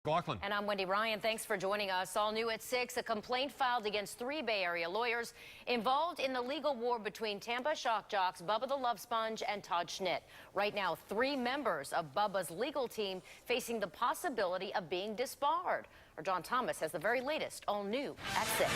McLaughlin. And I'm Wendy Ryan. Thanks for joining us. All new at 6, a complaint filed against 3 Bay Area lawyers involved in the legal war between Tampa shock jocks Bubba the Love Sponge and Todd Schnitt. Right now, 3 members of Bubba's legal team facing the possibility of being disbarred. Our John Thomas has the very latest, all new at 6.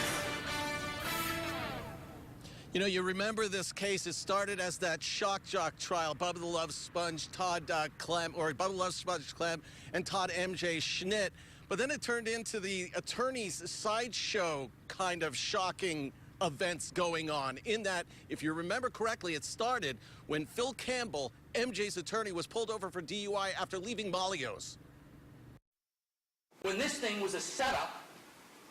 You know, you remember this case. It started as that shock jock trial. Bubba the Love Sponge, Bubba the Love Sponge Clem, and Todd MJ Schnitt. But then it turned into the attorney's sideshow kind of shocking events going on. In that, if you remember correctly, it started when Phil Campbell, MJ's attorney, was pulled over for DUI after leaving Malio's. When this thing was a setup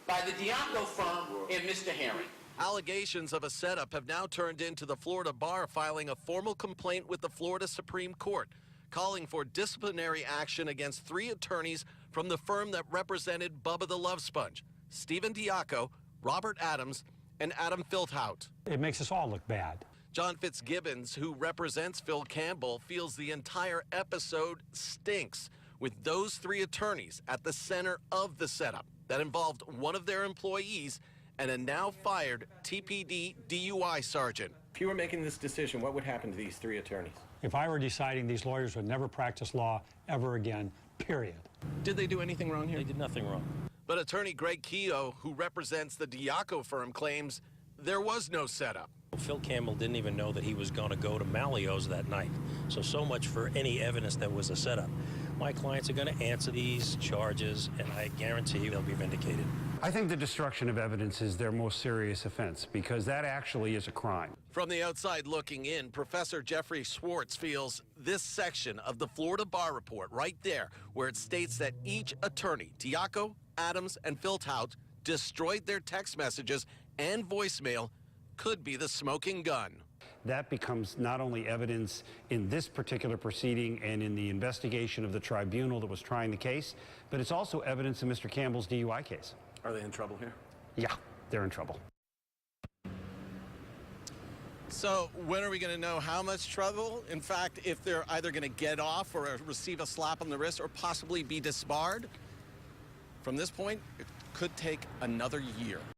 by the Diaco firm and Mr. Herring. Allegations of a setup have now turned into the Florida Bar filing a formal complaint with the Florida Supreme Court, calling for disciplinary action against 3 attorneys from the firm that represented Bubba the Love Sponge: Stephen Diaco, Robert Adams, and Adam Filthout. It makes us all look bad. John Fitzgibbons, who represents Phil Campbell, feels the entire episode stinks, with those 3 attorneys at the center of the setup that involved one of their employees and a now fired TPD DUI sergeant. If you were making this decision, what would happen to these 3 attorneys? If I were deciding, these lawyers would never practice law ever again, period. Did they do anything wrong here? They did nothing wrong. But attorney Greg Keogh, who represents the Diaco firm, claims there was no setup. Phil Campbell didn't even know that he was going to go to Malio's that night. So much for any evidence that was a setup. My clients are going to answer these charges, and I guarantee you they'll be vindicated. I think the destruction of evidence is their most serious offense, because that actually is a crime. From the outside looking in, Professor Jeffrey Schwartz feels this section of the Florida Bar Report right there, where it states that each attorney, Diaco, Adams, and Filthout, destroyed their text messages and voicemail, could be the smoking gun. That becomes not only evidence in this particular proceeding and in the investigation of the tribunal that was trying the case, but it's also evidence in Mr. Campbell's DUI case. Are they in trouble here? Yeah, they're in trouble. So when are we going to know how much trouble? In fact, if they're either going to get off or receive a slap on the wrist or possibly be disbarred? From this point, it could take another year.